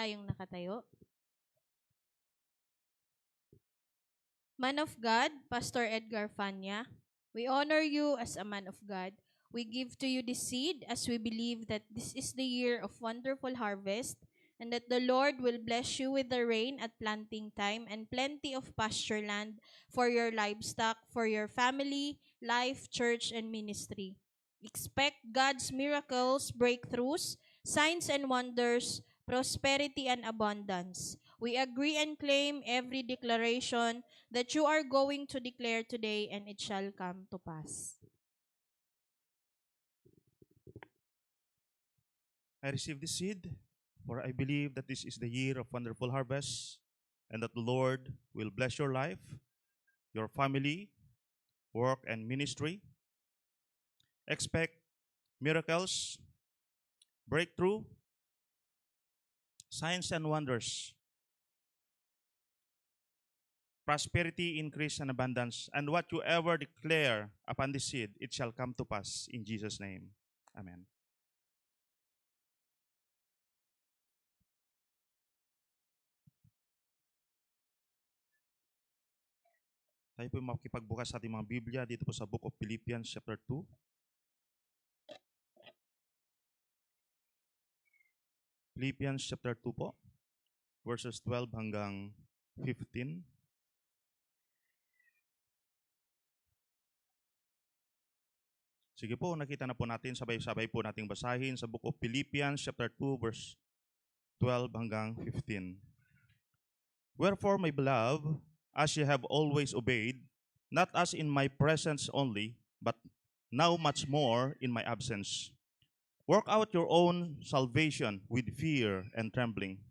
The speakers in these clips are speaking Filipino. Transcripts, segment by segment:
tayong nakatayo. Man of God, Pastor Edgar Fanya, we honor you as a man of God. We give to you this seed as we believe that this is the year of wonderful harvest and that the Lord will bless you with the rain at planting time and plenty of pasture land for your livestock, for your family, life, church, and ministry. Expect God's miracles, breakthroughs, signs and wonders, prosperity and abundance. We agree and claim every declaration that you are going to declare today, and it shall come to pass. I receive this seed, for I believe that this is the year of wonderful harvest, and that the Lord will bless your life, your family, work, and ministry. Expect miracles, breakthrough, signs and wonders, prosperity, increase, and abundance. And what you ever declare upon this seed, it shall come to pass in Jesus' name. Amen. Tayo po makikipagbukas sa ating mga Biblia dito po sa Book of Philippians chapter 2. Philippians chapter 2 po, verses 12 hanggang 15. Sige po, nakita na po natin, sabay-sabay po nating basahin sa Book of Philippians chapter 2, verse 12 hanggang 15. Wherefore, my beloved, as ye have always obeyed, not as in my presence only, but now much more in my absence, work out your own salvation with fear and trembling.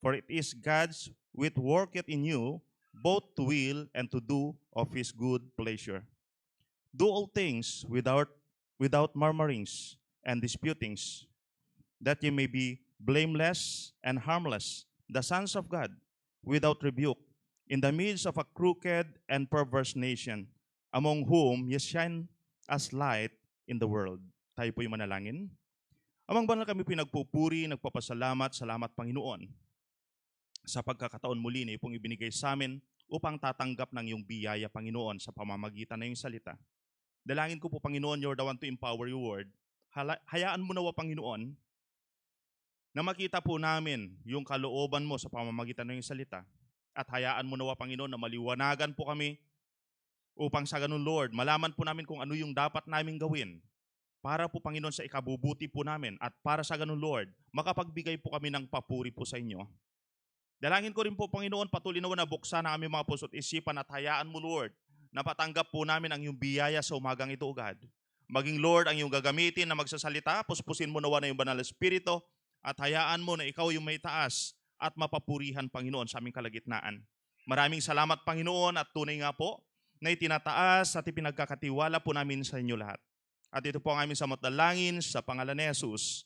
For it is God's which worketh in you, both to will and to do of his good pleasure. Do all things without murmurings and disputings, that ye may be blameless and harmless, the sons of God, without rebuke, in the midst of a crooked and perverse nation, among whom ye shine as light in the world. Tayo po'y manalangin. Amang banal, kami pinagpupuri, nagpapasalamat, salamat Panginoon, sa pagkakataon muli na pong ibinigay sa amin upang tatanggap ng iyong biyaya, Panginoon, sa pamamagitan ng iyong salita. Dalangin ko po, Panginoon, you're the one to empower your word. Hayaan mo nawa, Panginoon, na makita po namin yung kalooban mo sa pamamagitan ng iyong salita. At hayaan mo nawa, Panginoon, na maliwanagan po kami upang sa ganun, Lord, malaman po namin kung ano yung dapat namin gawin para po, Panginoon, sa ikabubuti po namin. At para sa ganun, Lord, makapagbigay po kami ng papuri po sa inyo. Dalangin ko rin po, Panginoon, patuloy nawa na buksan ang aming mga puso't isipan at hayaan mo, Lord, na patanggap po namin ang iyong biyaya sa umagang ito, God. Maging, Lord, ang iyong gagamitin na magsasalita, puspusin mo nawa na yung banal na Espiritu at hayaan mo na ikaw yung may taas at mapapurihan, Panginoon, sa aming kalagitnaan. Maraming salamat, Panginoon, at tunay nga po na itinataas at ipinagkakatiwala po namin sa inyo lahat. At ito po ang aming samot-dalangin sa pangalan ni Jesus.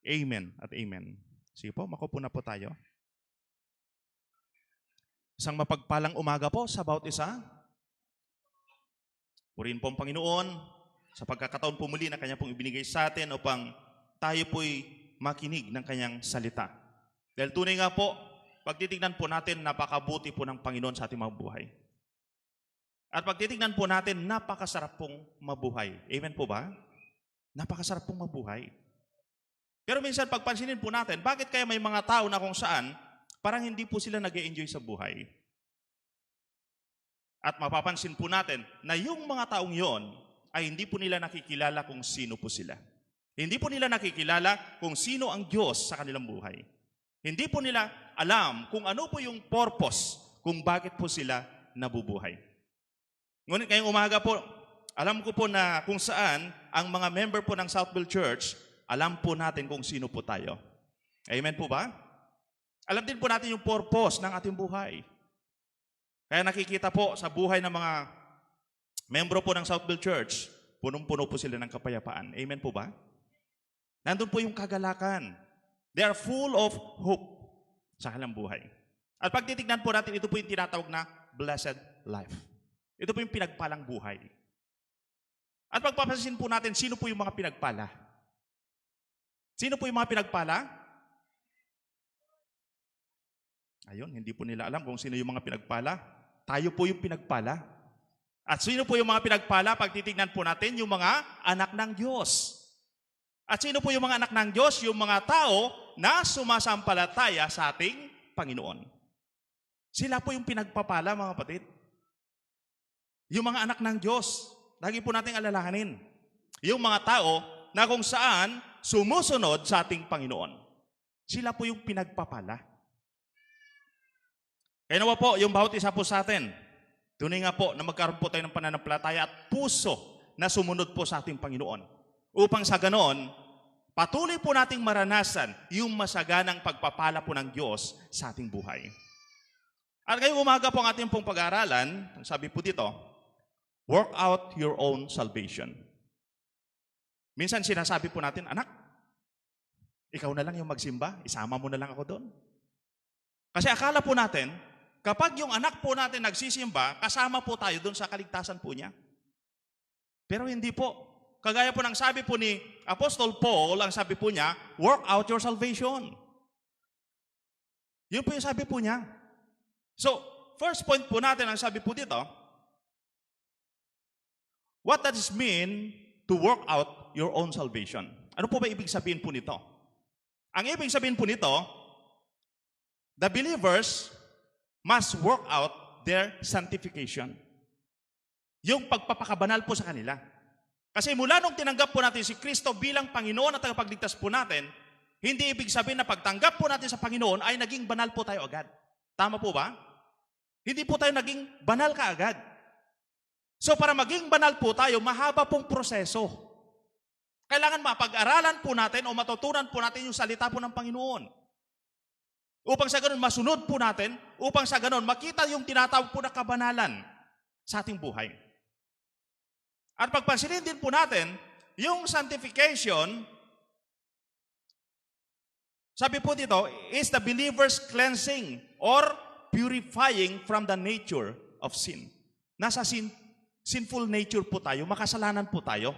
Amen at amen. Sige po, makupo na po tayo. Isang mapagpalang umaga po sa bawat isa. Purihin po ang Panginoon sa pagkakataon po muli na Kanya pong ibinigay sa atin upang tayo po'y makinig ng Kanyang salita. Dahil tunay nga po, pagtitignan po natin, napakabuti po ng Panginoon sa ating mga buhay. At pagtitignan po natin, napakasarap pong mabuhay. Amen po ba? Napakasarap pong mabuhay. Pero minsan pagpansinin po natin, bakit kaya may mga tao na kung saan parang hindi po sila nag-e-enjoy sa buhay? At mapapansin po natin na yung mga taong yon ay hindi po nila nakikilala kung sino po sila. Hindi po nila nakikilala kung sino ang Diyos sa kanilang buhay. Hindi po nila alam kung ano po yung purpose kung bakit po sila nabubuhay. Ngunit ngayong umaga po, alam ko po na kung saan ang mga member po ng Southville Church, alam po natin kung sino po tayo. Amen po ba? Alam din po natin yung purpose ng ating buhay. Kaya nakikita po sa buhay ng mga membro po ng Southville Church, punong-puno po sila ng kapayapaan. Amen po ba? Nandun po yung kagalakan. They are full of hope sa kanilang buhay. At pag titignan po natin, ito po yung tinatawag na blessed life. Ito po yung pinagpalang buhay. At pagpapansin po natin, sino po yung mga pinagpala? Sino po yung mga pinagpala? Ayun, hindi po nila alam kung sino yung mga pinagpala. Tayo po yung pinagpala. At sino po yung mga pinagpala? Pag titignan po natin, yung mga anak ng Diyos. At sino po yung mga anak ng Diyos? Yung mga tao na sumasampalataya sa ating Panginoon. Sila po yung pinagpapala, mga kapatid. Yung mga anak ng Diyos, lagi po nating alalahanin. Yung mga tao na kung saan sumusunod sa ating Panginoon. Sila po yung pinagpapala. Kaya nawa po, yung bawat isa po sa atin, tunay nga po na magkaroon po tayo ng pananampalataya at puso na sumunod po sa ating Panginoon. Upang sa ganoon, patuloy po nating maranasan yung masaganang pagpapala po ng Diyos sa ating buhay. At ngayong umaga po ang ating pong pag-aaralan, ang sabi po dito, work out your own salvation. Minsan sinasabi po natin, anak, ikaw na lang yung magsimba, isama mo na lang ako doon. Kasi akala po natin, kapag yung anak po natin nagsisimba, kasama po tayo doon sa kaligtasan po niya. Pero hindi po. Kagaya po ng sabi po ni Apostol Paul, ang sabi po niya, work out your salvation. Yun po yung sabi po niya. So, first point po natin, ang sabi po dito, what does it mean to work out your own salvation? Ano po ba ibig sabihin po nito? Ang ibig sabihin po nito, the believers must work out their sanctification. Yung pagpapakabanal po sa kanila. Kasi mula nung tinanggap po natin si Kristo bilang Panginoon at tagapagligtas po natin, hindi ibig sabihin na pagtanggap po natin sa Panginoon ay naging banal po tayo agad. Tama po ba? Hindi po tayo naging banal kaagad. So para maging banal po tayo, mahaba pong proseso. Kailangan mapag-aralan po natin o matutunan po natin yung salita po ng Panginoon. Upang sa ganun masunod po natin, upang sa ganun makita yung tinatawag po na kabanalan sa ating buhay. At pagpansinin din po natin, yung sanctification, sabi po dito, is the believer's cleansing or purifying from the nature of sin. Nasa sinful nature po tayo, makasalanan po tayo.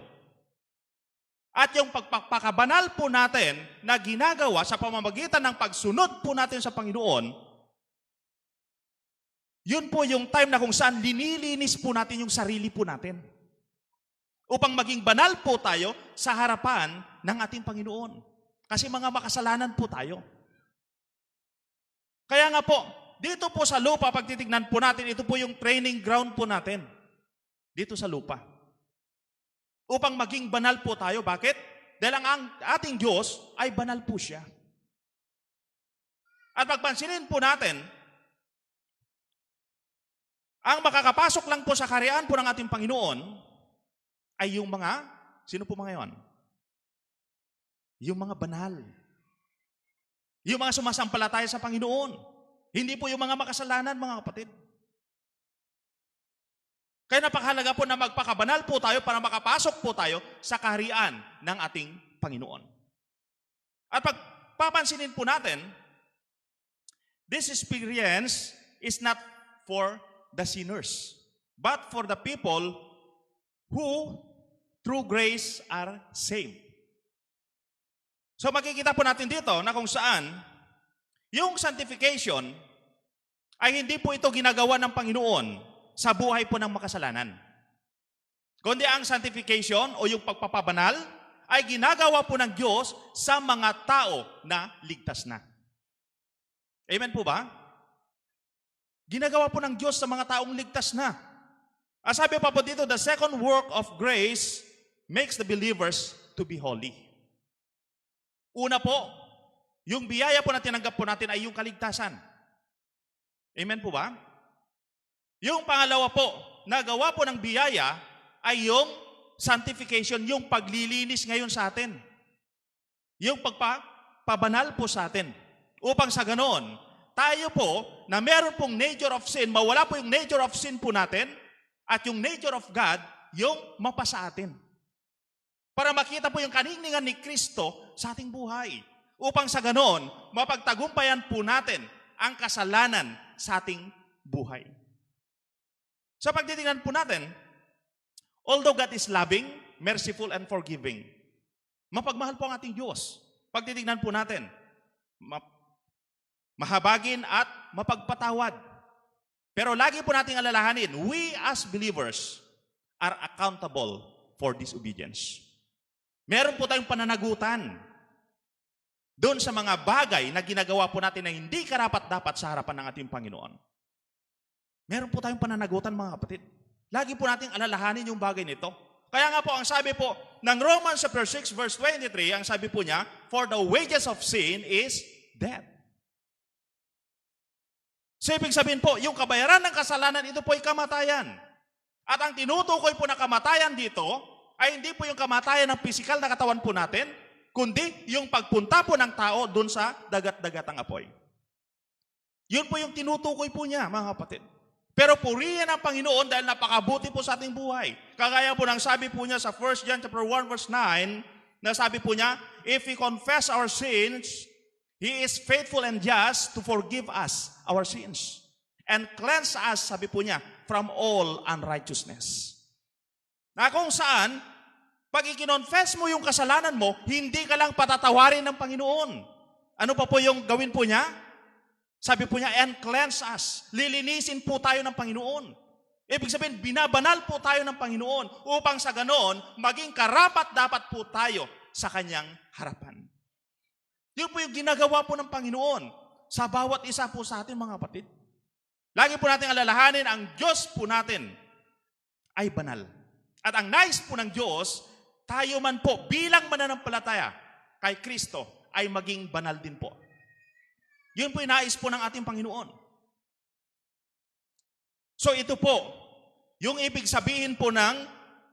At yung pagpapakabanal po natin na ginagawa sa pamamagitan ng pagsunod po natin sa Panginoon, yun po yung time na kung saan linilinis po natin yung sarili po natin. Upang maging banal po tayo sa harapan ng ating Panginoon. Kasi mga makasalanan po tayo. Kaya nga po, dito po sa lupa, pag titignan po natin, ito po yung training ground po natin. Dito sa lupa. Upang maging banal po tayo. Bakit? Dahil ang ating Diyos ay banal po siya. At pagpansinin po natin, ang makakapasok lang po sa kaharian po ng ating Panginoon ay yung mga, sino po mga yon? Yung mga banal. Yung mga sumasampalataya sa Panginoon. Hindi po yung mga makasalanan, mga kapatid. Kaya napakahalaga po na magpakabanal po tayo para makapasok po tayo sa kaharian ng ating Panginoon. At pagpapansinin po natin, this experience is not for the sinners, but for the people who through grace are saved. So makikita po natin dito na kung saan yung sanctification ay hindi po ito ginagawa ng Panginoon sa buhay po ng makasalanan. Kundi ang sanctification o yung pagpapabanal ay ginagawa po ng Diyos sa mga tao na ligtas na. Amen po ba? Ginagawa po ng Diyos sa mga taong ligtas na. As sabi pa po dito, the second work of grace makes the believers to be holy. Una po, yung biyaya po na tinanggap po natin ay yung kaligtasan. Amen po ba? Yung pangalawa po, nagawa po ng biyaya ay yung sanctification, yung paglilinis ngayon sa atin. Yung pagpabanal po sa atin. Upang sa ganoon, tayo po na meron pong nature of sin, mawala po yung nature of sin po natin at yung nature of God, yung mapasa atin. Para makita po yung kaninningan ni Kristo sa ating buhay. Upang sa ganoon, mapagtagumpayan po natin ang kasalanan sa ating buhay. Sa pagtitingnan po natin, although God is loving, merciful, and forgiving, mapagmahal po ang ating Diyos. Pagtitingnan po natin, mahabagin at mapagpatawad. Pero lagi po nating alalahanin, we as believers are accountable for disobedience. Meron po tayong pananagutan doon sa mga bagay na ginagawa po natin na hindi karapat-dapat sa harapan ng ating Panginoon. Meron po tayong pananagutan, mga kapatid. Lagi po nating alalahanin yung bagay nito. Kaya nga po, ang sabi po ng Romans chapter 6 verse 23, ang sabi po niya, for the wages of sin is death. So, ibig sabihin po, yung kabayaran ng kasalanan, ito po ay kamatayan. At ang tinutukoy po na kamatayan dito, ay hindi po yung kamatayan ng pisikal na katawan po natin, kundi yung pagpunta po ng tao dun sa dagat-dagatang apoy. Yun po yung tinutukoy po niya, mga kapatid. Pero purihin ang Panginoon dahil napakabuti po sa ating buhay. Kagaya po ng sabi po niya sa 1 John chapter 1 verse 9, na sabi po niya, if we confess our sins, He is faithful and just to forgive us our sins and cleanse us, sabi po niya, from all unrighteousness. Na kung saan, pag ikinonfess mo yung kasalanan mo, hindi ka lang patatawarin ng Panginoon. Ano pa po yung gawin po niya? Sabi po niya, and cleanse us. Lilinisin po tayo ng Panginoon. Ibig sabihin, binabanal po tayo ng Panginoon upang sa ganon, maging karapat-dapat po tayo sa Kanyang harapan. Yun po yung ginagawa po ng Panginoon sa bawat isa po sa atin, mga kapatid. Lagi po natin alalahanin, ang Diyos po natin ay banal. At ang nais po ng Diyos, tayo man po bilang mananampalataya kay Kristo ay maging banal din po. Yun po yung nais po ng ating Panginoon. So ito po, yung ibig sabihin po ng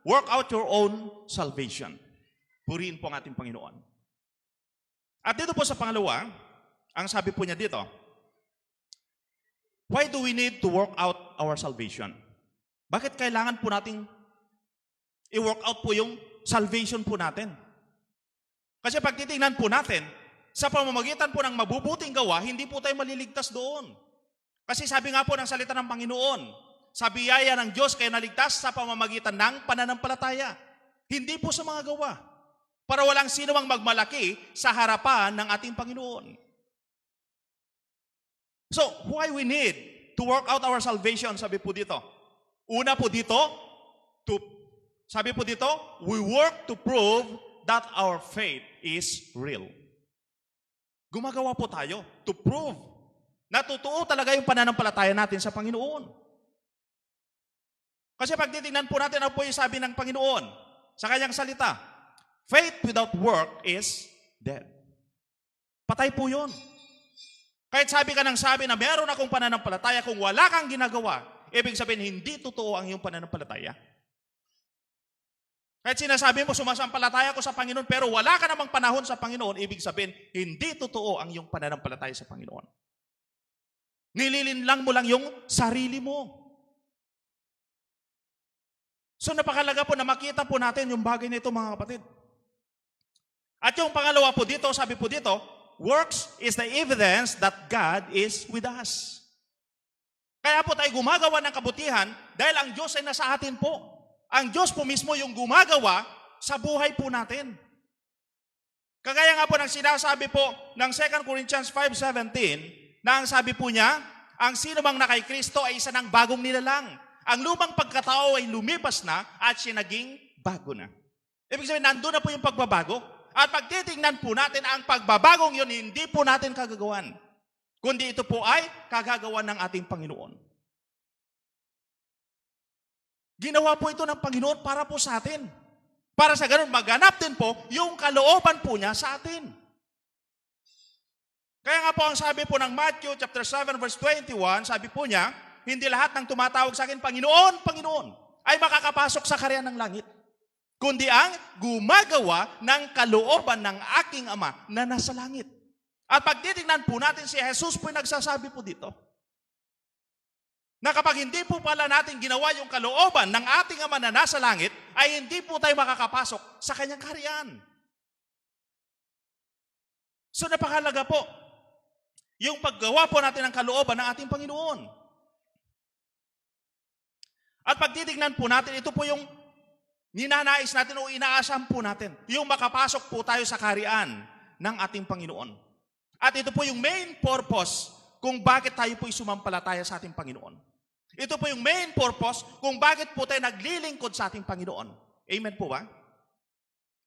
work out your own salvation. Purihin po ang ating Panginoon. At dito po sa pangalawa, ang sabi po niya dito, why do we need to work out our salvation? Bakit kailangan po nating i-work out po yung salvation po natin? Kasi pag titingnan po natin, sa pamamagitan po ng mabubuting gawa, hindi po tayo maliligtas doon. Kasi sabi nga po ng salita ng Panginoon, sa biyaya ng Diyos kayo naligtas sa pamamagitan ng pananampalataya. Hindi po sa mga gawa. Para walang sino mang magmalaki sa harapan ng ating Panginoon. So, why we need to work out our salvation, sabi po dito. Una po dito, sabi po dito, we work to prove that our faith is real. Gumagawa po tayo to prove na totoo talaga yung pananampalataya natin sa Panginoon. Kasi pag titingnan po natin ano po yung sabi ng Panginoon sa kanyang salita, faith without work is dead. Patay po yun. Kahit sabi ka ng sabi na meron akong pananampalataya, kung wala kang ginagawa, ibig sabihin hindi totoo ang iyong pananampalataya. Kahit sinasabi mo sumasampalataya ko sa Panginoon, pero wala ka namang panahon sa Panginoon, ibig sabihin hindi totoo ang iyong pananampalataya sa Panginoon. Nililinlang mo lang yung sarili mo. So napakalaga po na makita po natin yung bagay nito, mga kapatid. At yung pangalawa po dito, sabi po dito, works is the evidence that God is with us. Kaya po tayo gumagawa ng kabutihan dahil ang Diyos ay nasa atin po. Ang Diyos po mismo yung gumagawa sa buhay po natin. Kagaya nga po ng sinasabi po ng 2 Corinthians 5:17, na ang sabi po niya, ang sino mang na kay Kristo ay isa ng bagong nilalang. Ang lumang pagkatao ay lumipas na at siya naging bago na. Ibig sabihin, nandun na po yung pagbabago. At pag titingnan po natin, ang pagbabagong yun, hindi po natin kagagawan. Kundi ito po ay kagagawan ng ating Panginoon. Ginawa po ito ng Panginoon para po sa atin. Para sa ganun, maganap din po yung kalooban po niya sa atin. Kaya nga po ang sabi po ng Matthew chapter 7 verse 21, sabi po niya, hindi lahat ng tumatawag sa akin, Panginoon, Panginoon, ay makakapasok sa karyan ng langit. Kundi ang gumagawa ng kalooban ng aking Ama na nasa langit. At pag titingnan po natin, si Jesus po yung nagsasabi po dito, na kapag hindi po pala natin ginawa yung kalooban ng ating Ama na nasa langit, ay hindi po tayo makakapasok sa kanyang kaharian. So napakalaga po, yung paggawa po natin ng kalooban ng ating Panginoon. At pag titingnan po natin, ito po yung ninanais natin o inaasam po natin, yung makapasok po tayo sa kaharian ng ating Panginoon. At ito po yung main purpose kung bakit tayo po'y sumampalataya sa ating Panginoon. Ito po yung main purpose kung bakit po tayo naglilingkod sa ating Panginoon. Amen po ba?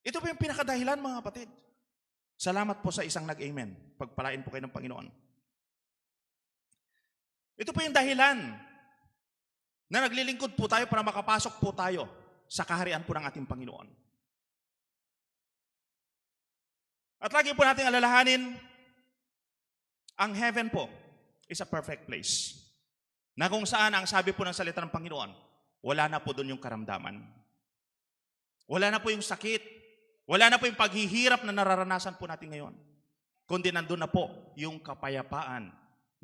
Ito po yung pinakadahilan, mga kapatid. Salamat po sa isang nag-amen. Pagpalain po kayo ng Panginoon. Ito po yung dahilan na naglilingkod po tayo para makapasok po tayo sa kaharian po ng ating Panginoon. At lagi po nating alalahanin, ang heaven po is a perfect place. Na kung saan ang sabi po ng salita ng Panginoon, wala na po doon yung karamdaman. Wala na po yung sakit. Wala na po yung paghihirap na nararanasan po natin ngayon. Kundi nandun na po yung kapayapaan.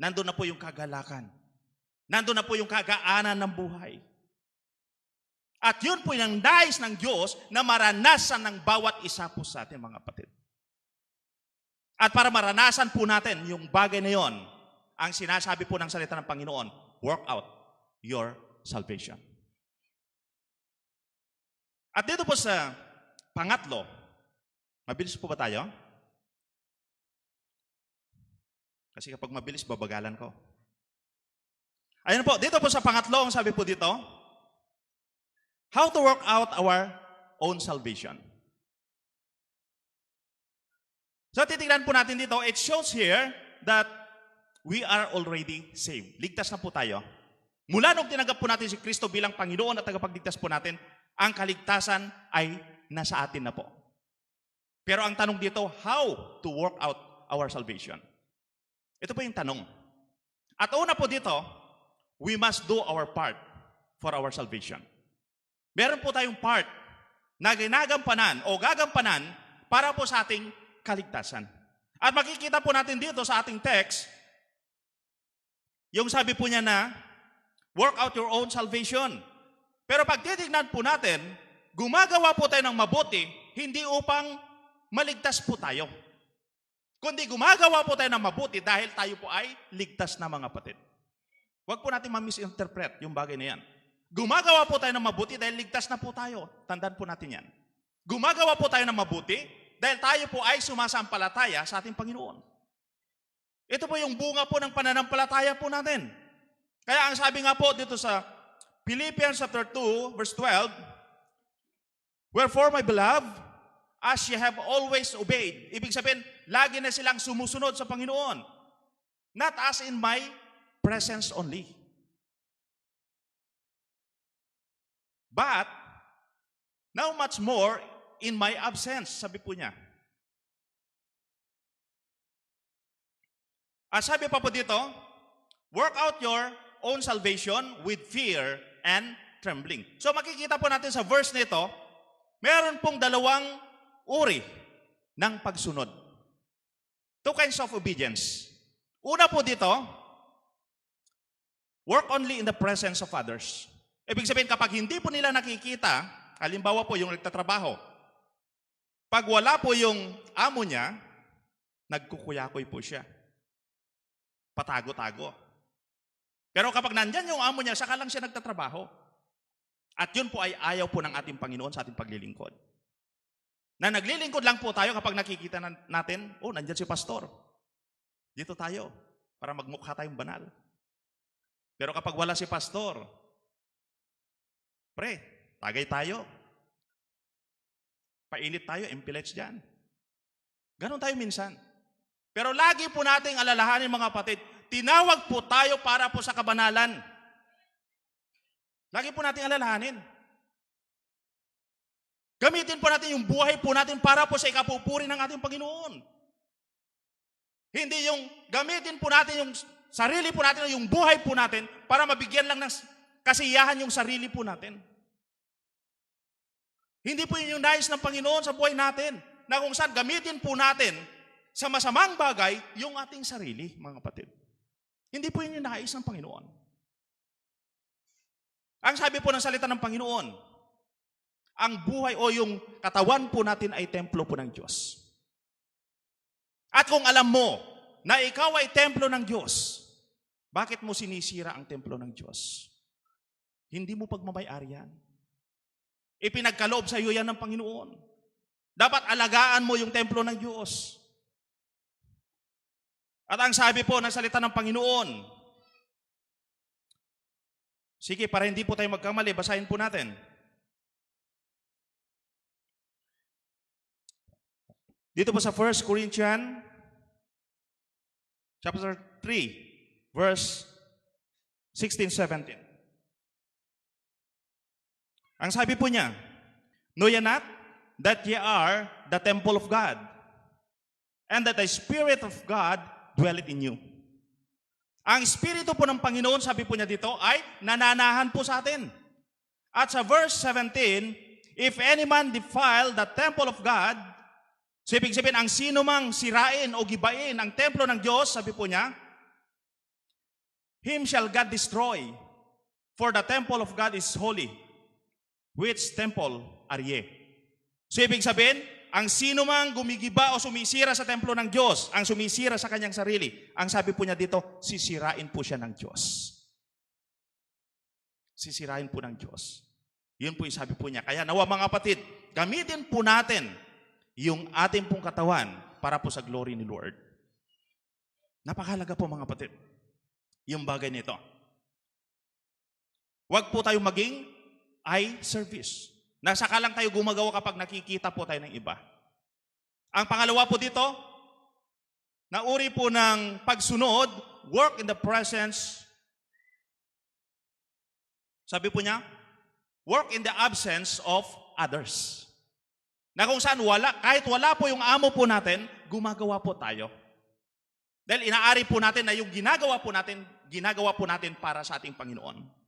Nandun na po yung kagalakan. Nandun na po yung kagaanan ng buhay. At yun po yung nais ng Diyos na maranasan ng bawat isa po sa atin, mga kapatid. At para maranasan po natin yung bagay na yon, ang sinasabi po ng salita ng Panginoon, work out your salvation. At dito po sa pangatlo, mabilis po ba tayo? Kasi kapag mabilis, babagalan ko. Ayun po, dito po sa pangatlo, ang sabi po dito, how to work out our own salvation. So titignan po natin dito, it shows here that we are already saved. Ligtas na po tayo. Mula nung tinanggap po natin si Kristo bilang Panginoon at tagapagligtas po natin, ang kaligtasan ay nasa atin na po. Pero ang tanong dito, how to work out our salvation? Ito po yung tanong. At una po dito, we must do our part for our salvation. Meron po tayong part na ginagampanan o gagampanan para po sa ating kaligtasan. At makikita po natin dito sa ating text, yung sabi po niya na, work out your own salvation. Pero pag titignan po natin, gumagawa po tayo ng mabuti, hindi upang maligtas po tayo. Kundi gumagawa po tayo ng mabuti dahil tayo po ay ligtas na, mga kapatid. Huwag po natin ma-misinterpret yung bagay na yan. Gumagawa po tayo ng mabuti dahil ligtas na po tayo. Tandaan po natin yan. Gumagawa po tayo ng mabuti dahil tayo po ay sumasampalataya sa ating Panginoon. Ito po yung bunga po ng pananampalataya po natin. Kaya ang sabi nga po dito sa Philippians chapter 2, verse 12, wherefore, my beloved, as ye have always obeyed. Ibig sabihin, lagi na silang sumusunod sa Panginoon. Not as in my presence only. But, now much more in my absence, sabi po niya. At sabi pa po dito, work out your own salvation with fear and trembling. So makikita po natin sa verse nito, meron pong dalawang uri ng pagsunod. Two kinds of obedience. Una po dito, work only in the presence of others. Ibig sabihin, kapag hindi po nila nakikita, halimbawa po yung nagtatrabaho, pag wala po yung amo niya, nagkukuyakoy po siya. Patago-tago. Pero kapag nandyan yung amo niya, saka lang siya nagtatrabaho. At yun po ay ayaw po ng ating Panginoon sa ating paglilingkod. Na naglilingkod lang po tayo kapag nakikita natin, oh, nandyan si pastor. Dito tayo, para magmukha tayong banal. Pero kapag wala si pastor, pre, tagay tayo. Painit tayo, empilets dyan. Ganon tayo minsan. Pero lagi po nating alalahanin, mga kapatid, tinawag po tayo para po sa kabanalan. Lagi po nating alalahanin. Gamitin po natin yung buhay po natin para po sa ikapupuri ng ating Panginoon. Hindi yung gamitin po natin yung sarili po natin, yung buhay po natin para mabigyan lang ng kasiyahan yung sarili po natin. Hindi po yun yung nais ng Panginoon sa buhay natin, na kung saan gamitin po natin sa masamang bagay yung ating sarili, mga kapatid. Hindi po yun yung nais ng Panginoon. Ang sabi po ng salita ng Panginoon, ang buhay o yung katawan po natin ay templo po ng Diyos. At kung alam mo na ikaw ay templo ng Diyos, bakit mo sinisira ang templo ng Diyos? Hindi mo pagmamay-ari yan. Ipinagkaloob sa iyo yan ng Panginoon. Dapat alagaan mo yung templo ng Diyos. At ang sabi po ng salita ng Panginoon, sige, para hindi po tayo magkamali, basahin po natin. Dito po sa 1 Corinthians chapter 3, verse 16-17. Ang sabi po niya, know ye not that ye are the temple of God, and that the Spirit of God dwelleth in you. Ang Espiritu po ng Panginoon, sabi po niya dito, ay nananahan po sa atin. At sa verse 17, if any man defile the temple of God, so ibig sabihin, ang sino mang sirain o gibain ang templo ng Diyos, sabi po niya, him shall God destroy, for the temple of God is holy, which temple are ye. So ibig sabihin, ang sino mang gumigiba o sumisira sa templo ng Diyos, ang sumisira sa kanyang sarili, ang sabi po niya dito, sisirain po siya ng Diyos. Sisirain po ng Diyos. Yun po yung sabi po niya. Kaya nawa mga kapatid, gamitin po natin yung ating pong katawan para po sa glory ni Lord. Napakahalaga po mga kapatid, yung bagay nito. Huwag po tayo maging eye service. Nasaka lang tayo gumagawa kapag nakikita po tayo ng iba. Ang pangalawa po dito, na uri po ng pagsunod, work in the presence. Sabi po niya, work in the absence of others. Na kung saan kahit wala po yung amo po natin, gumagawa po tayo. Dahil inaari po natin na yung ginagawa po natin para sa ating Panginoon.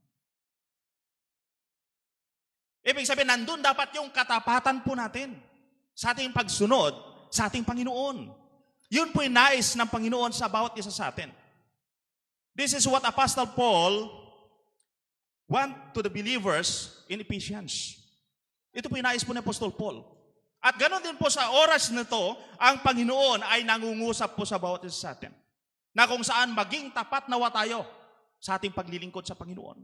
Ibig sabihin, nandun dapat yung katapatan po natin sa ating pagsunod sa ating Panginoon. Yun po yung nais ng Panginoon sa bawat isa sa atin. This is what Apostle Paul want to the believers in Ephesians. Ito po yung nais po ni Apostle Paul. At ganoon din po sa oras na to, ang Panginoon ay nangungusap po sa bawat isa sa atin. Na kung saan maging tapat nawa tayo sa ating paglilingkod sa Panginoon.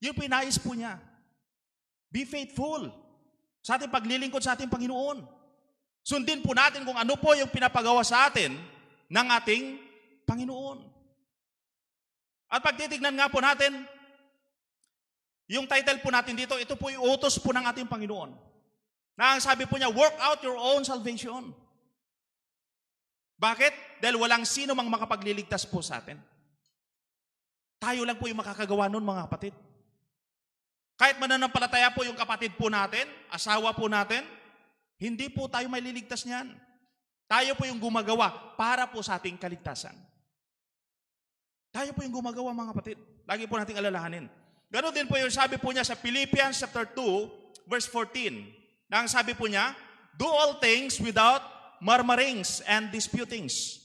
Yun po yung nais po niya. Be faithful sa ating paglilingkod sa ating Panginoon. Sundin po natin kung ano po yung pinapagawa sa atin ng ating Panginoon. At pagtitignan nga po natin, yung title po natin dito, ito po yung utos po ng ating Panginoon. Na ang sabi po niya, work out your own salvation. Bakit? Dahil walang sino mang makapagliligtas po sa atin. Tayo lang po yung makakagawa nun, mga kapatid. Kahit mananampalataya po yung kapatid po natin, asawa po natin, hindi po tayo may liligtas niyan. Tayo po yung gumagawa para po sa ating kaligtasan. Tayo po yung gumagawa, mga kapatid. Lagi po nating alalahanin. Ganon din po yung sabi po niya sa Philippians chapter 2, verse 14. Na ang sabi po niya, do all things without murmurings and disputings.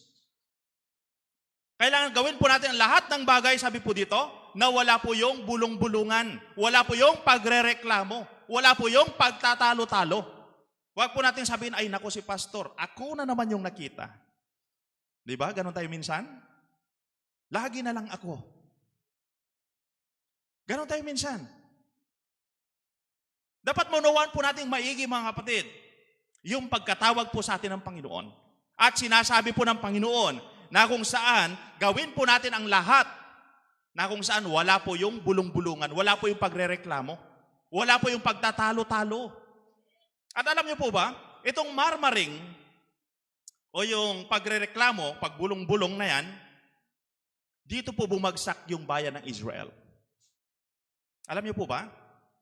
Kailangan gawin po natin ang lahat ng bagay, sabi po dito, na wala po yung bulong-bulungan, wala po yung pagrereklamo, wala po yung pagtatalo-talo. Huwag po natin sabihin, ay nako si pastor, ako na naman yung nakita. Di ba? Ganon tayo minsan? Lagi na lang ako. Ganon tayo minsan. Dapat maunawaan po natin maigi, mga kapatid, yung pagkatawag po sa atin ng Panginoon. At sinasabi po ng Panginoon na kung saan gawin po natin ang lahat na kung saan wala po yung bulong-bulungan, wala po yung pagrereklamo, wala po yung pagtatalo-talo. At alam niyo po ba, itong murmuring o yung pagrereklamo, pagbulong-bulong na yan, dito po bumagsak yung bayan ng Israel. Alam niyo po ba,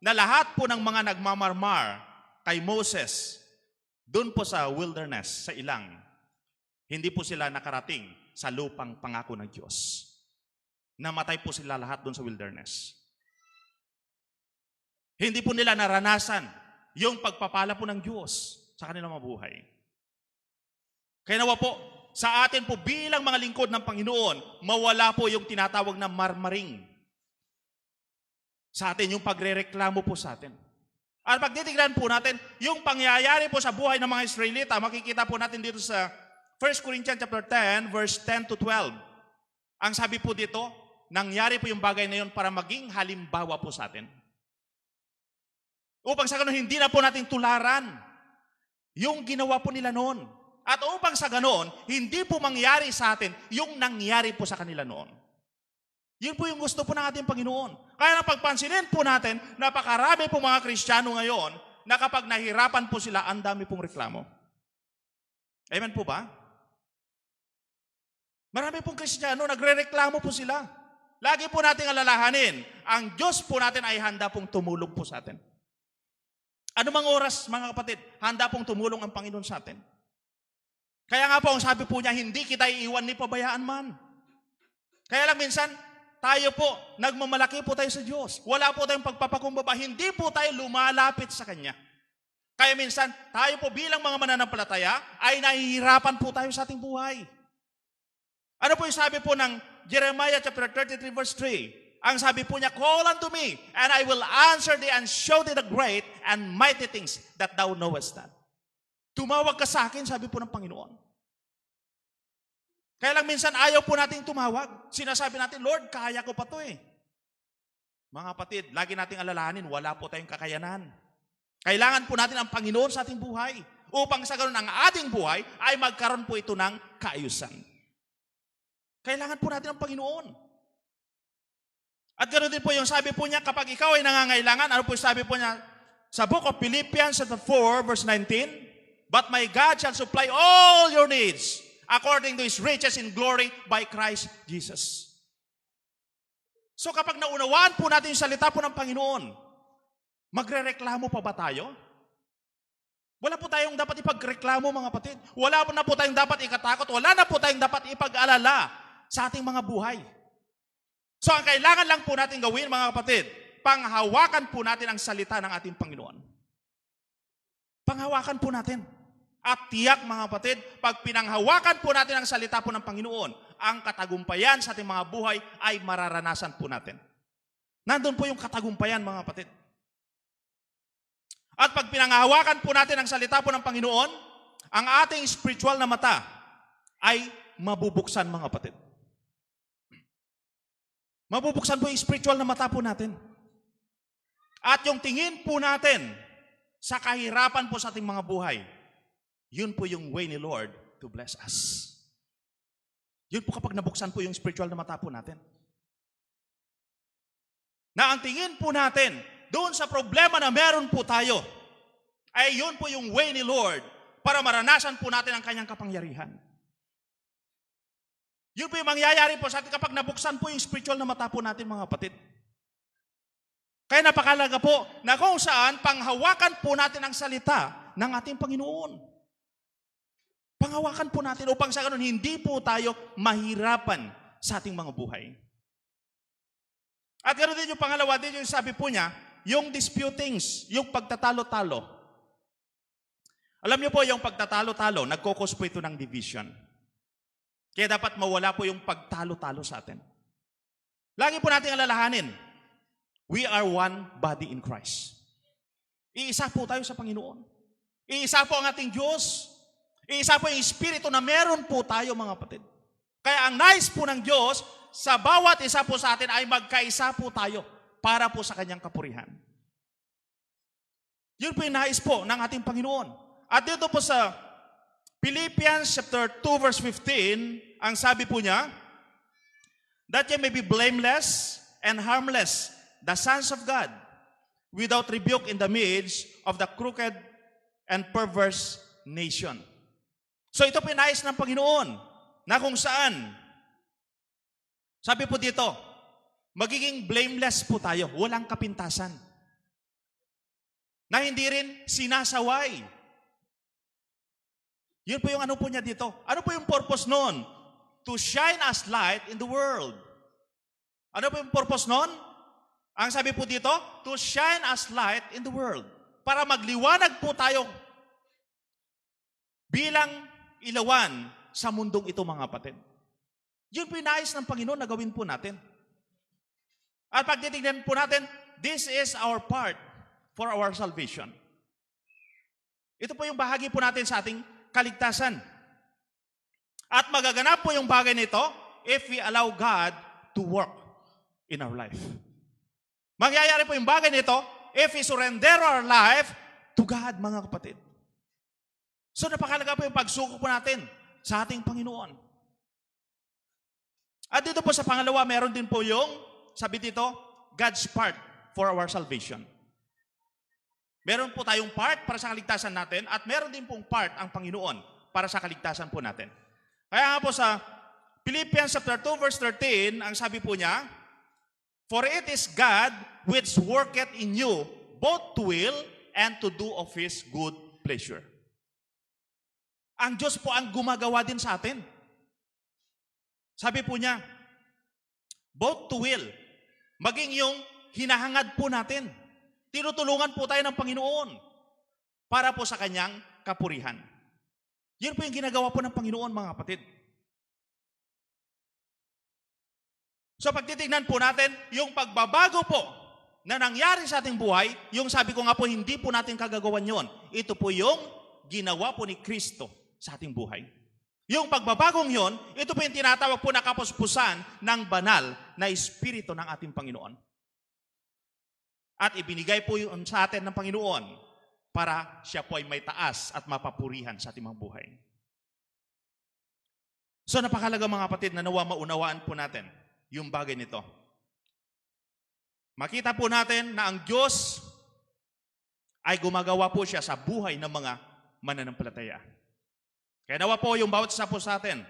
na lahat po ng mga nagmamarmar kay Moses, doon po sa wilderness, sa ilang, hindi po sila nakarating sa lupang pangako ng Diyos. Namatay po sila lahat doon sa wilderness. Hindi po nila naranasan yung pagpapala po ng Diyos sa kanilang mabuhay. Kaya nawa po, sa atin po bilang mga lingkod ng Panginoon, mawala po yung tinatawag na murmuring. Sa atin, yung pagrereklamo po sa atin. At pagtitignan po natin, yung pangyayari po sa buhay ng mga Israelita, makikita po natin dito sa 1 Corinthians chapter 10, verse 10 to 12. Ang sabi po dito, nangyari po yung bagay na yun para maging halimbawa po sa atin. Upang sa ganun, hindi na po natin tularan yung ginawa po nila noon. At upang sa ganoon, hindi po mangyari sa atin yung nangyari po sa kanila noon. Yun po yung gusto po ng ating Panginoon. Kaya napagpansinin po natin, napakarami po mga Kristiyano ngayon na kapag nahirapan po sila, ang dami pong reklamo. Amen po ba? Marami pong Kristiyano, nagre-reklamo po sila. Lagi po nating alalahanin, ang Diyos po natin ay handa pong tumulong po sa atin. Ano mang oras, mga kapatid, handa pong tumulong ang Panginoon sa atin. Kaya nga po, ang sabi po niya, hindi kita iiwan ni pabayaan man. Kaya lang minsan, tayo po, nagmamalaki po tayo sa Diyos. Wala po tayong pagpapakumbaba. Hindi po tayo lumalapit sa Kanya. Kaya minsan, tayo po bilang mga mananampalataya, ay nahihirapan po tayo sa ating buhay. Ano po yung sabi po ng Jeremiah chapter 33 verse 3? Ang sabi po niya, call unto me, and I will answer thee and show thee the great and mighty things that thou knowest not. Tumawag ka sa akin, sabi po ng Panginoon. Kaya lang minsan ayaw po nating tumawag. Sinasabi natin, Lord, kaya ko pa to eh. Mga kapatid, lagi nating alalahanin, wala po tayong kakayanan. Kailangan po natin ang Panginoon sa ating buhay upang sa ganun ang ating buhay ay magkaroon po ito ng kaayusan. Kailangan po natin ang Panginoon. At ganoon din po yung sabi po niya, kapag ikaw ay nangangailangan, ano po yung sabi po niya sa book of Philippians chapter 4 verse 19? But my God shall supply all your needs according to His riches in glory by Christ Jesus. So kapag naunawaan po natin yung salita po ng Panginoon, magre-reklamo pa ba tayo? Wala po tayong dapat ipagreklamo, mga kapatid. Wala na po tayong dapat ikatakot. Wala na po tayong dapat ipag-alala sa ating mga buhay. So ang kailangan lang po natin gawin, mga kapatid, panghawakan po natin ang salita ng ating Panginoon. Panghawakan po natin. At tiyak, mga kapatid, pag pinanghawakan po natin ang salita po ng Panginoon, ang katagumpayan sa ating mga buhay ay mararanasan po natin. Nandun po yung katagumpayan, mga kapatid. At pag pinanghawakan po natin ang salita po ng Panginoon, ang ating spiritual na mata ay mabubuksan, mga kapatid. Mabubuksan po yung spiritual na mata po natin. At yung tingin po natin sa kahirapan po sa ating mga buhay, yun po yung way ni Lord to bless us. Yun po kapag nabuksan po yung spiritual na mata po natin. Na ang tingin po natin doon sa problema na meron po tayo, ay yun po yung way ni Lord para maranasan po natin ang kanyang kapangyarihan. Yun po yung mangyayari po sa atin kapag nabuksan po yung spiritual na mata po natin, mga kapatid. Kaya napakalaga po na kung saan panghawakan po natin ang salita ng ating Panginoon. Panghawakan po natin upang sa ganun hindi po tayo mahirapan sa ating mga buhay. At ganoon din yung pangalawa, din yung sabi po niya, yung disputings, yung pagtatalo-talo. Alam niyo po, yung pagtatalo-talo, nagkukos po ito ng division. Kaya dapat mawala po yung pagtalo-talo sa atin. Lagi po natin alalahanin, we are one body in Christ. Iisa po tayo sa Panginoon. Iisa po ang ating Diyos. Iisa po yung Espiritu na meron po tayo, mga kapatid. Kaya ang nais po ng Diyos, sa bawat isa po sa atin ay magkaisa po tayo para po sa kanyang kapurihan. Yun po yung nais po ng ating Panginoon. At dito po sa Philippians chapter 2 verse 15, ang sabi po niya, that ye may be blameless and harmless, the sons of God, without rebuke in the midst of the crooked and perverse nation. So ito po yung nais ng Panginoon, na kung saan, sabi po dito, magiging blameless po tayo, walang kapintasan. Na hindi rin sinasaway. Yun po yung ano po niya dito. Ano po yung purpose noon? To shine as light in the world. Ano po yung purpose noon? Ang sabi po dito, to shine as light in the world. Para magliwanag po tayo bilang ilawan sa mundong ito, mga kapatid. Yun po yung nais ng Panginoon na gawin po natin. At pag titignan po natin, this is our part for our salvation. Ito po yung bahagi po natin sa ating kaligtasan. At magaganap po yung bagay nito if we allow God to work in our life. Mangyayari po yung bagay nito if we surrender our life to God, mga kapatid. So napakalaga po yung pagsuko po natin sa ating Panginoon. At dito po sa pangalawa, meron din po yung, sabi dito, God's part for our salvation. Meron po tayong part para sa kaligtasan natin at meron din pong part ang Panginoon para sa kaligtasan po natin. Kaya nga po sa Philippians chapter 2 verse 13, ang sabi po niya, for it is God which worketh in you both to will and to do of His good pleasure. Ang Diyos po ang gumagawa din sa atin. Sabi po niya, both to will, maging yung hinahangad po natin. Tinutulungan po tayo ng Panginoon para po sa Kanyang kapurihan. Yun po yung ginagawa po ng Panginoon, mga kapatid. So pag titignan po natin, yung pagbabago po na nangyari sa ating buhay, yung sabi ko nga po, hindi po natin kagagawan yon. Ito po yung ginawa po ni Kristo sa ating buhay. Yung pagbabagong yon, ito po yung tinatawag po na kapuspusan ng banal na Espiritu ng ating Panginoon. At ibinigay po yun sa atin ng Panginoon para siya po ay may taas at mapapurihan sa ating mga buhay. So napakalaga mga kapatid na nawa maunawaan po natin yung bagay nito. Makita po natin na ang Diyos ay gumagawa po siya sa buhay ng mga mananampalataya. Kaya nawa po yung bawat isa po sa atin.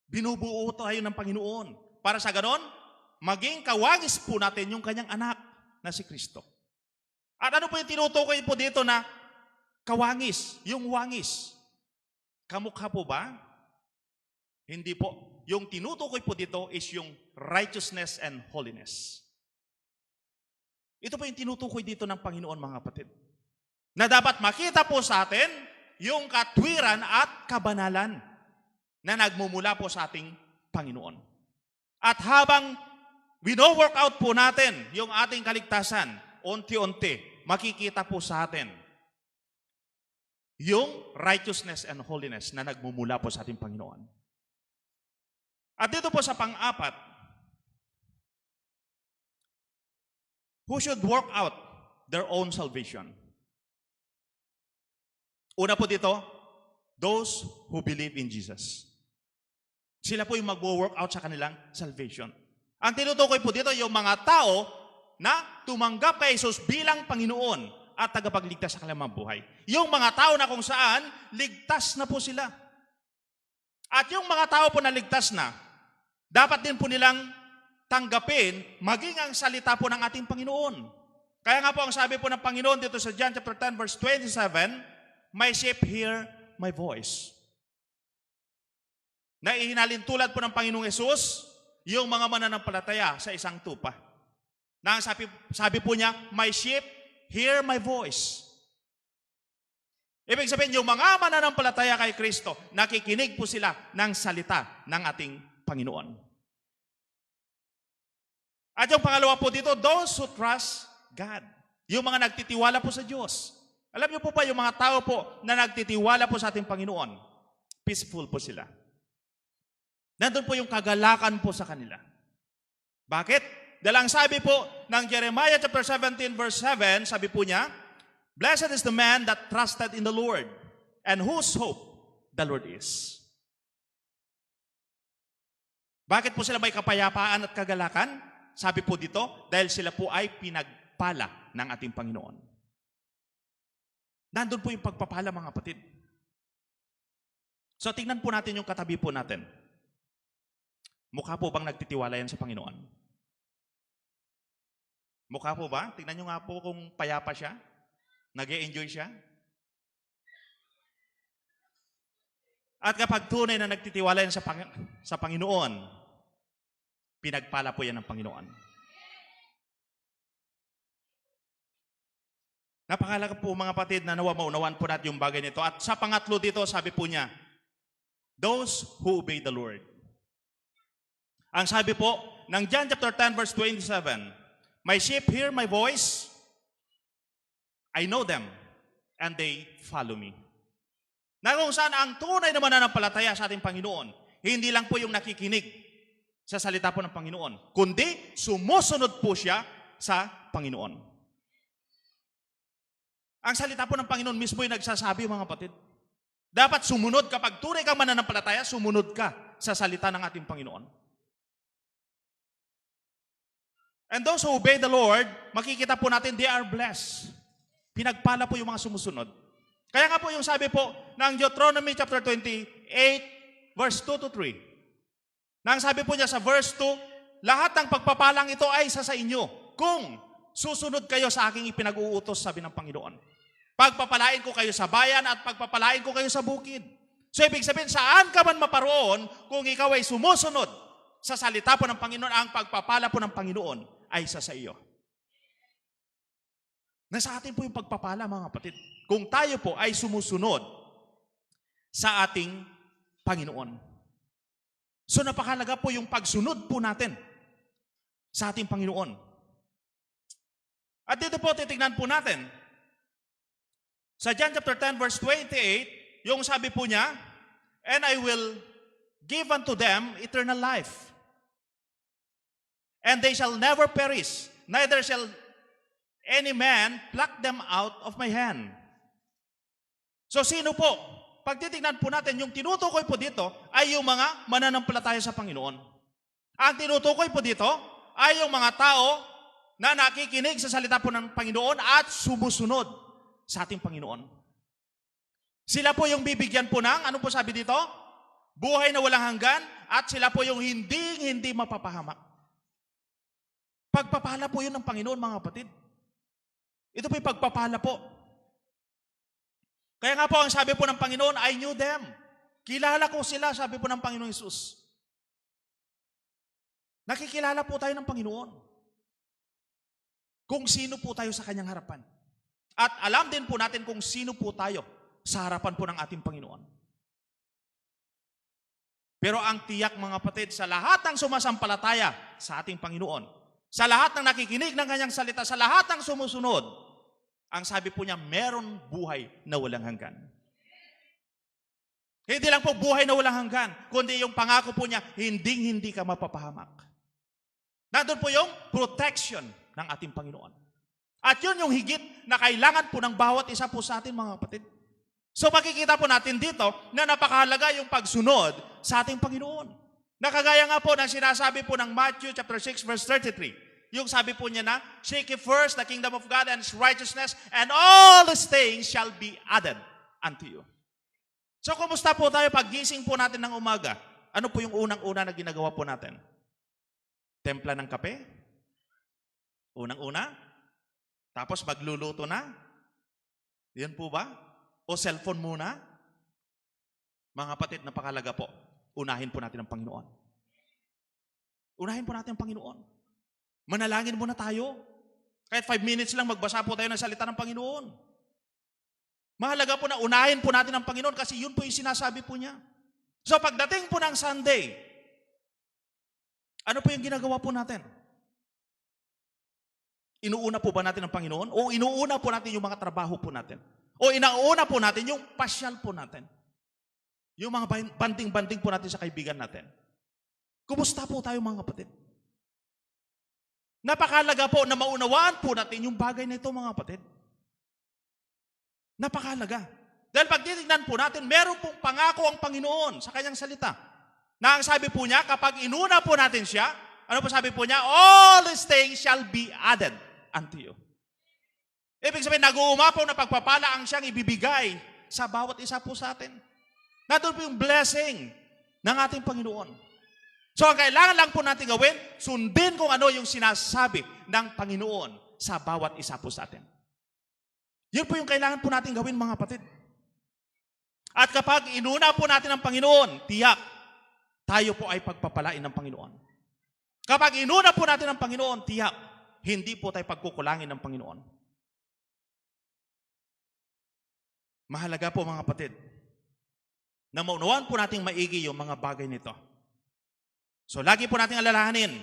Binubuo tayo ng Panginoon. Para sa ganon, maging kawangis po natin yung kanyang anak na si Kristo. At ano po yung tinutukoy po dito na kawangis, yung wangis? Kamukha po ba? Hindi po. Yung tinutukoy po dito is yung righteousness and holiness. Ito po yung tinutukoy dito ng Panginoon, mga kapatid. Na dapat makita po sa atin yung katwiran at kabanalan na nagmumula po sa ating Panginoon. At habang wino-work out po natin yung ating kaligtasan, unti-unti, makikita po sa atin yung righteousness and holiness na nagmumula po sa ating Panginoon. At dito po sa pang-apat, who should work out their own salvation? Una po dito, those who believe in Jesus. Sila po yung mag-work out sa kanilang salvation. Ang tinutukoy po dito, yung mga tao na tumanggap kay Jesus bilang Panginoon at tagapagligtas sa kanilang mga buhay. Yung mga tao na kung saan, ligtas na po sila. At yung mga tao po na ligtas na, dapat din po nilang tanggapin, maging ang salita po ng ating Panginoon. Kaya nga po ang sabi po ng Panginoon dito sa John chapter 10 verse 27, my sheep hear my voice. Na ihinalin tulad po ng Panginoong Yesus, yung mga mananampalataya sa isang tupa. Na ang sabi po niya, my sheep hear my voice. Ibig sabihin, yung mga mananampalataya kay Kristo, nakikinig po sila ng salita ng ating Panginoon. At yung pangalawa po dito, those who trust God. Yung mga nagtitiwala po sa Diyos. Alam niyo po ba, yung mga tao po na nagtitiwala po sa ating Panginoon, peaceful po sila. Nandun po yung kagalakan po sa kanila. Bakit? Dahil ang sabi po ng Jeremiah chapter 17 verse 7, sabi po niya, blessed is the man that trusted in the Lord, and whose hope the Lord is. Bakit po sila may kapayapaan at kagalakan? Sabi po dito, dahil sila po ay pinagpala ng ating Panginoon. Nandun po yung pagpapala, mga kapatid. So tingnan po natin yung katabi po natin. Mukha po bang nagtitiwala yan sa Panginoon? Mukha po ba? Tingnan nyo nga po kung payapa siya. Nag-e-enjoy siya. At kapag tunay na nagtitiwala yan sa Panginoon, pinagpala po yan ng Panginoon. Napakalaga po mga kapatid na nawa maunawan po natin yung bagay nito. At sa pangatlo dito, sabi po niya, those who obey the Lord. Ang sabi po ng John chapter 10 verse 27, my sheep hear my voice, I know them, and they follow me. Na kung saan ang tunay na mananampalataya sa ating Panginoon, hindi lang po yung nakikinig sa salita po ng Panginoon, kundi sumusunod po siya sa Panginoon. Ang salita po ng Panginoon mismo yung nagsasabi, mga kapatid. Dapat sumunod kapag tunay kang mananampalataya, sumunod ka sa salita ng ating Panginoon. And those who obey the Lord, makikita po natin they are blessed. Pinagpala po yung mga sumusunod. Kaya nga po yung sabi po ng Deuteronomy chapter 28, verse 2 to 3. Nang sabi po niya sa verse 2, lahat ng pagpapalang ito ay isa sa inyo kung susunod kayo sa aking ipinag-uutos, sabi ng Panginoon. Pagpapalain ko kayo sa bayan at pagpapalain ko kayo sa bukid. So ibig sabihin, saan ka man maparoon, kung ikaw ay sumusunod sa salita po ng Panginoon, ang pagpapala po ng Panginoon ay isa sa iyo. Nasa atin po yung pagpapala, mga kapatid. Kung tayo po ay sumusunod sa ating Panginoon. So napakalaga po yung pagsunod po natin sa ating Panginoon. At dito po titignan po natin sa John chapter 10 verse 28, yung sabi po niya, and I will give unto them eternal life. And they shall never perish, neither shall any man pluck them out of my hand. So sino po? Pag titignan po natin, yung tinutukoy po dito ay yung mga mananampalataya sa Panginoon. Ang tinutukoy po dito ay yung mga tao na nakikinig sa salita po ng Panginoon at sumusunod sa ating Panginoon. Sila po yung bibigyan po ng, ano po sabi dito? Buhay na walang hanggan, at sila po yung hindi mapapahamak. Pagpapala po yun ng Panginoon, mga kapatid. Ito po yung pagpapala po. Kaya nga po, ang sabi po ng Panginoon, I knew them. Kilala ko sila, sabi po ng Panginoon Hesus. Nakikilala po tayo ng Panginoon. Kung sino po tayo sa kanyang harapan. At alam din po natin kung sino po tayo sa harapan po ng ating Panginoon. Pero ang tiyak, mga kapatid, sa lahat ng sumasampalataya sa ating Panginoon, sa lahat ng nakikinig ng kanyang salita, sa lahat ng sumusunod, ang sabi po niya, meron buhay na walang hanggan. Hindi lang po buhay na walang hanggan, kundi yung pangako po niya, hindi ka mapapahamak. Nandun po yung protection ng ating Panginoon. At yun yung higit na kailangan po ng bawat isa po sa atin, mga kapatid. So makikita po natin dito na napakahalaga yung pagsunod sa ating Panginoon. Nakagaya nga po ng sinasabi po ng Matthew chapter 6 verse 33. Yung sabi po niya na, seek ye first the kingdom of God and His righteousness, and all these things shall be added unto you. So kumusta po tayo paggising po natin ng umaga? Ano po yung unang-una na ginagawa po natin? Templa ng kape? Unang-una? Tapos magluluto na? Yan po ba? O cellphone muna? Mga kapatid, napakalaga po. Unahin po natin ang Panginoon. Unahin po natin ang Panginoon. Manalangin muna tayo. Kahit 5 minutes lang, magbasa po tayo ng salita ng Panginoon. Mahalaga po na unahin po natin ang Panginoon kasi yun po yung sinasabi po niya. So pagdating po ng Sunday, ano po yung ginagawa po natin? Inuuna po ba natin ang Panginoon? O inuuna po natin yung mga trabaho po natin? O inauna po natin yung pasyal po natin? Yung mga banding-banding po natin sa kaibigan natin? Kumusta po tayo, mga kapatid? Napakalaga po na maunawaan po natin yung bagay na ito, mga kapatid. Napakalaga. Dahil pag titignan po natin, meron pong pangako ang Panginoon sa kanyang salita. Na ang sabi po niya, kapag inuna po natin siya, ano po sabi po niya? All these things shall be added unto you. Ibig sabihin, nag-uumapaw na pagpapala ang siyang ibibigay sa bawat isa po sa atin. Nandun po yung blessing ng ating Panginoon. So, ang kailangan lang po natin gawin, sundin kung ano yung sinasabi ng Panginoon sa bawat isa po sa atin. Yun po yung kailangan po natin gawin, mga kapatid. At kapag inuna po natin ang Panginoon, tiyak, tayo po ay pagpapalain ng Panginoon. Kapag inuna po natin ang Panginoon, tiyak, hindi po tayo pagkukulangin ng Panginoon. Mahalaga po, mga kapatid, na maunawaan po nating maigi yung mga bagay nito. So, lagi po nating alalahanin,